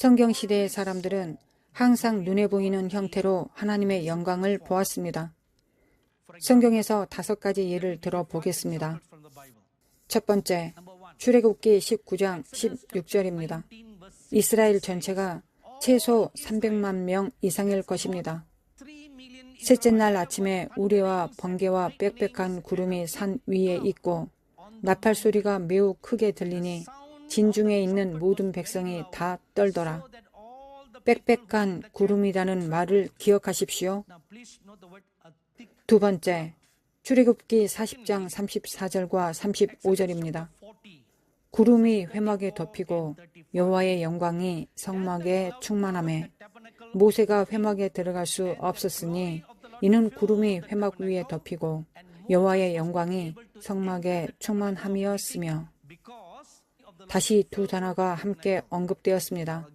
성경 시대의 사람들은 항상 눈에 보이는 형태로 하나님의 영광을 보았습니다. 성경에서 5가지 예를 들어보겠습니다. 첫 번째, 출애굽기 19장 16절입니다. 이스라엘 전체가 최소 300만 명 이상일 것입니다. 셋째 날 아침에 우레와 번개와 빽빽한 구름이 산 위에 있고 나팔 소리가 매우 크게 들리니 진중에 있는 모든 백성이 다 떨더라. 빽빽한 구름이라는 말을 기억하십시오. 두 번째, 출애굽기 40장 34절과 35절입니다. 구름이 회막에 덮이고 여호와의 영광이 성막에 충만하매 모세가 회막에 들어갈 수 없었으니 이는 구름이 회막 위에 덮이고 여호와의 영광이 성막에 충만함이었으며. 다시 두 단어가 함께 언급되었습니다.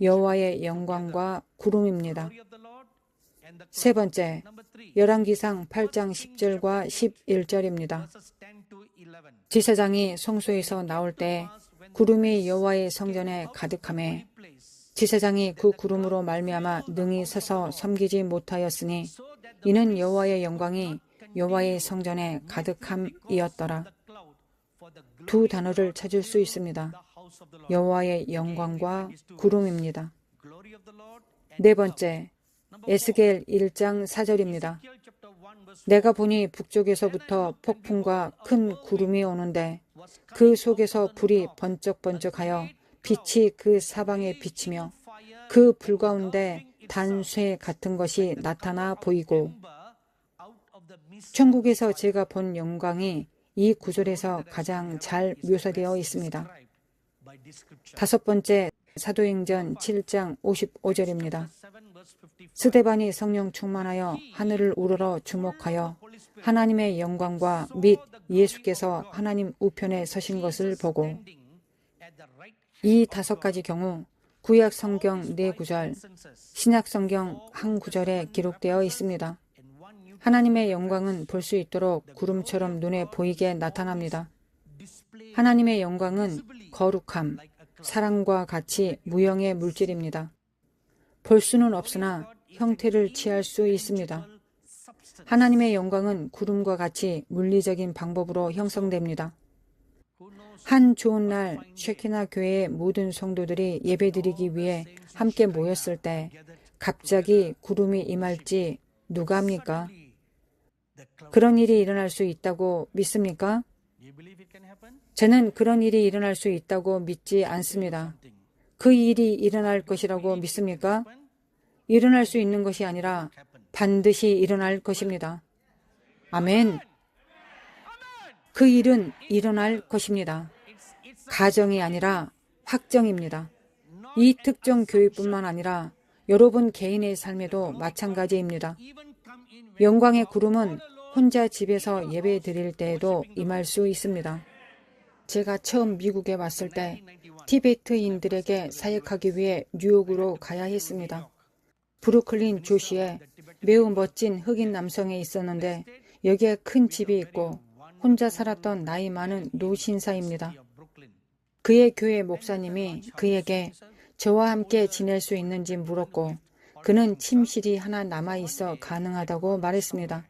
여호와의 영광과 구름입니다. 세 번째, 열왕기상 8장 10절과 11절입니다. 제사장이 성소에서 나올 때 구름이 여호와의 성전에 가득하매 제사장이 그 구름으로 말미암아 능히 서서 섬기지 못하였으니 이는 여호와의 영광이 여호와의 성전에 가득함이었더라. 두 단어를 찾을 수 있습니다. 여호와의 영광과 구름입니다. 네 번째, 에스겔 1장 4절입니다. 내가 보니 북쪽에서부터 폭풍과 큰 구름이 오는데 그 속에서 불이 번쩍번쩍하여 빛이 그 사방에 비치며 그 불 가운데 단쇠 같은 것이 나타나 보이고. 천국에서 제가 본 영광이 이 구절에서 가장 잘 묘사되어 있습니다. 다섯 번째, 사도행전 7장 55절입니다. 스데반이 성령 충만하여 하늘을 우러러 주목하여 하나님의 영광과 및 예수께서 하나님 우편에 서신 것을 보고. 이 5가지 경우 구약 성경 4구절, 신약 성경 1구절에 기록되어 있습니다. 하나님의 영광은 볼 수 있도록 구름처럼 눈에 보이게 나타납니다. 하나님의 영광은 거룩함, 사랑과 같이 무형의 물질입니다. 볼 수는 없으나 형태를 취할 수 있습니다. 하나님의 영광은 구름과 같이 물리적인 방법으로 형성됩니다. 한 좋은 날 쉐키나 교회의 모든 성도들이 예배드리기 위해 함께 모였을 때 갑자기 구름이 임할지 누가 합니까? 그런 일이 일어날 수 있다고 믿습니까? 저는 그런 일이 일어날 수 있다고 믿지 않습니다. 그 일이 일어날 것이라고 믿습니까? 일어날 수 있는 것이 아니라 반드시 일어날 것입니다. 아멘. 그 일은 일어날 것입니다. 가정이 아니라 확정입니다. 이 특정 교회뿐만 아니라 여러분 개인의 삶에도 마찬가지입니다. 영광의 구름은 혼자 집에서 예배 드릴 때에도 임할 수 있습니다. 제가 처음 미국에 왔을 때 티베트인들에게 사역하기 위해 뉴욕으로 가야 했습니다. 브루클린 조시에 매우 멋진 흑인 남성이 있었는데 여기에 큰 집이 있고 혼자 살았던 나이 많은 노신사입니다. 그의 교회 목사님이 그에게 저와 함께 지낼 수 있는지 물었고 그는 침실이 하나 남아있어 가능하다고 말했습니다.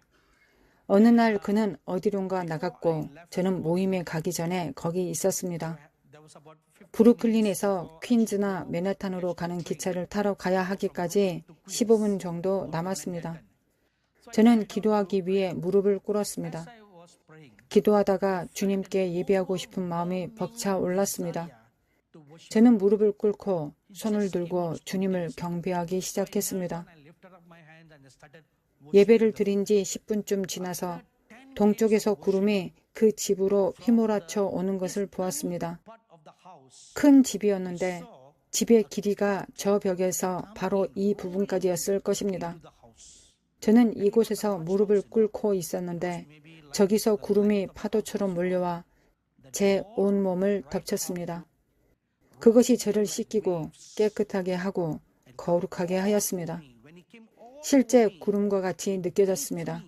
어느 날 그는 어디론가 나갔고 저는 모임에 가기 전에 거기 있었습니다. 브루클린에서 퀸즈나 맨하탄으로 가는 기차를 타러 가야 하기까지 15분 정도 남았습니다. 저는 기도하기 위해 무릎을 꿇었습니다. 기도하다가 주님께 예배하고 싶은 마음이 벅차 올랐습니다. 저는 무릎을 꿇고 손을 들고 주님을 경배하기 시작했습니다. 예배를 드린 지 10분쯤 지나서 동쪽에서 구름이 그 집으로 휘몰아쳐 오는 것을 보았습니다. 큰 집이었는데 집의 길이가 저 벽에서 바로 이 부분까지였을 것입니다. 저는 이곳에서 무릎을 꿇고 있었는데 저기서 구름이 파도처럼 몰려와 제 온몸을 덮쳤습니다. 그것이 저를 씻기고 깨끗하게 하고 거룩하게 하였습니다. 실제 구름과 같이 느껴졌습니다.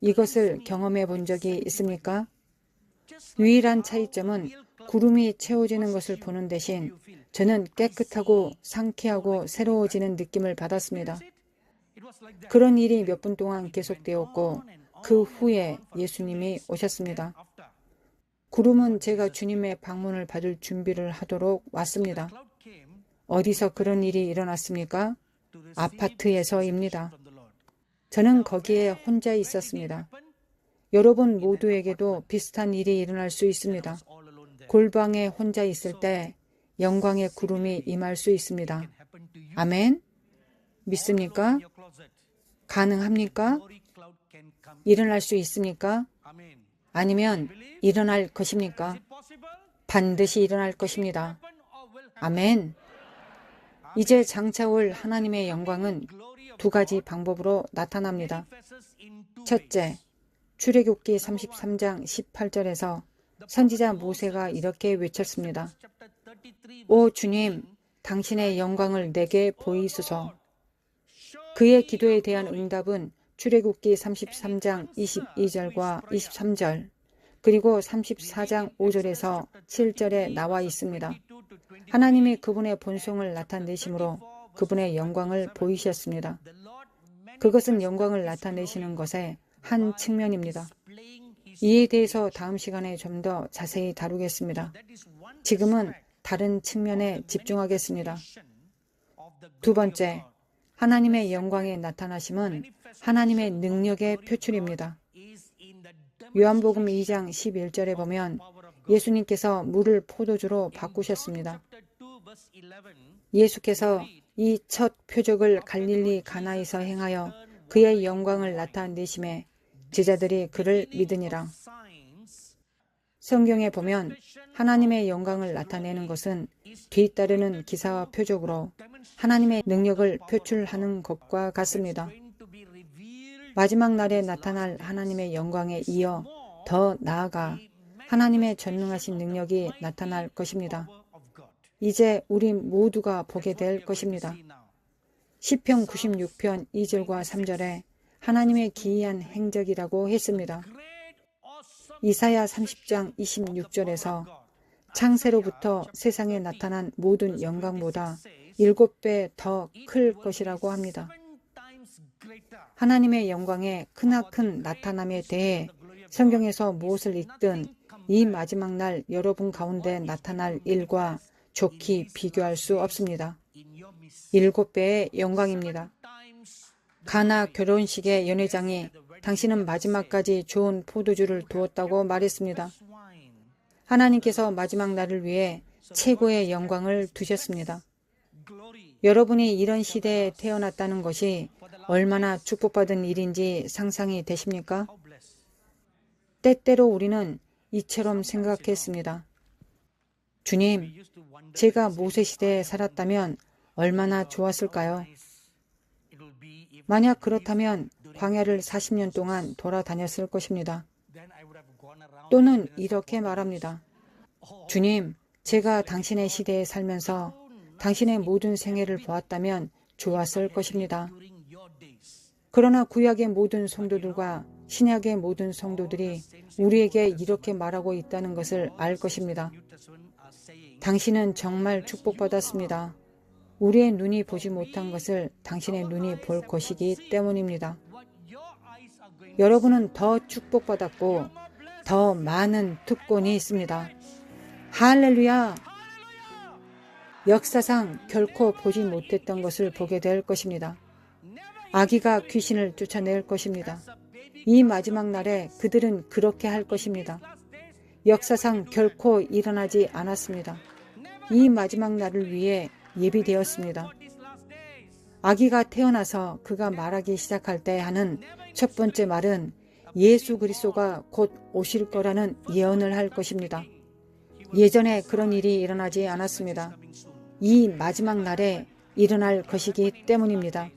이것을 경험해 본 적이 있습니까? 유일한 차이점은 구름이 채워지는 것을 보는 대신 저는 깨끗하고 상쾌하고 새로워지는 느낌을 받았습니다. 그런 일이 몇 분 동안 계속되었고 그 후에 예수님이 오셨습니다. 구름은 제가 주님의 방문을 받을 준비를 하도록 왔습니다. 어디서 그런 일이 일어났습니까? 아파트에서입니다. 저는 거기에 혼자 있었습니다. 여러분 모두에게도 비슷한 일이 일어날 수 있습니다. 골방에 혼자 있을 때 영광의 구름이 임할 수 있습니다. 아멘? 믿습니까? 가능합니까? 일어날 수 있습니까? 아니면 일어날 것입니까? 반드시 일어날 것입니다. 아멘. 이제 장차 올 하나님의 영광은 두 가지 방법으로 나타납니다. 첫째, 출애굽기 33장 18절에서 선지자 모세가 이렇게 외쳤습니다. 오 주님, 당신의 영광을 내게 보이소서. 그의 기도에 대한 응답은 출애굽기 33장 22절과 23절 그리고 34장 5절에서 7절에 나와 있습니다. 하나님이 그분의 본성을 나타내심으로 그분의 영광을 보이셨습니다. 그것은 영광을 나타내시는 것의 한 측면입니다. 이에 대해서 다음 시간에 좀 더 자세히 다루겠습니다. 지금은 다른 측면에 집중하겠습니다. 두 번째, 하나님의 영광의 나타나심은 하나님의 능력의 표출입니다. 요한복음 2장 11절에 보면 예수님께서 물을 포도주로 바꾸셨습니다. 예수께서 이 첫 표적을 갈릴리 가나에서 행하여 그의 영광을 나타내심에 제자들이 그를 믿으니라. 성경에 보면 하나님의 영광을 나타내는 것은 뒤따르는 기사와 표적으로 하나님의 능력을 표출하는 것과 같습니다. 마지막 날에 나타날 하나님의 영광에 이어 더 나아가 하나님의 전능하신 능력이 나타날 것입니다. 이제 우리 모두가 보게 될 것입니다. 시편 96편 2절과 3절에 하나님의 기이한 행적이라고 했습니다. 이사야 30장 26절에서 창세로부터 세상에 나타난 모든 영광보다 7배 더 클 것이라고 합니다. 하나님의 영광의 크나큰 나타남에 대해 성경에서 무엇을 읽든 이 마지막 날 여러분 가운데 나타날 일과 좋게 비교할 수 없습니다. 7배의 영광입니다. 가나 결혼식의 연회장이 당신은 마지막까지 좋은 포도주를 두었다고 말했습니다. 하나님께서 마지막 날을 위해 최고의 영광을 두셨습니다. 여러분이 이런 시대에 태어났다는 것이 얼마나 축복받은 일인지 상상이 되십니까? 때때로 우리는 이처럼 생각했습니다. 주님, 제가 모세 시대에 살았다면 얼마나 좋았을까요? 만약 그렇다면 광야를 40년 동안 돌아다녔을 것입니다. 또는 이렇게 말합니다. 주님, 제가 당신의 시대에 살면서 당신의 모든 생애를 보았다면 좋았을 것입니다. 그러나 구약의 모든 성도들과 신약의 모든 성도들이 우리에게 이렇게 말하고 있다는 것을 알 것입니다. 당신은 정말 축복받았습니다. 우리의 눈이 보지 못한 것을 당신의 눈이 볼 것이기 때문입니다. 여러분은 더 축복받았고 더 많은 특권이 있습니다. 할렐루야! 역사상 결코 보지 못했던 것을 보게 될 것입니다. 아기가 귀신을 쫓아낼 것입니다. 이 마지막 날에 그들은 그렇게 할 것입니다. 역사상 결코 일어나지 않았습니다. 이 마지막 날을 위해 예비되었습니다. 아기가 태어나서 그가 말하기 시작할 때 하는 첫 번째 말은 예수 그리스도가 곧 오실 거라는 예언을 할 것입니다. 예전에 그런 일이 일어나지 않았습니다. 이 마지막 날에 일어날 것이기 때문입니다.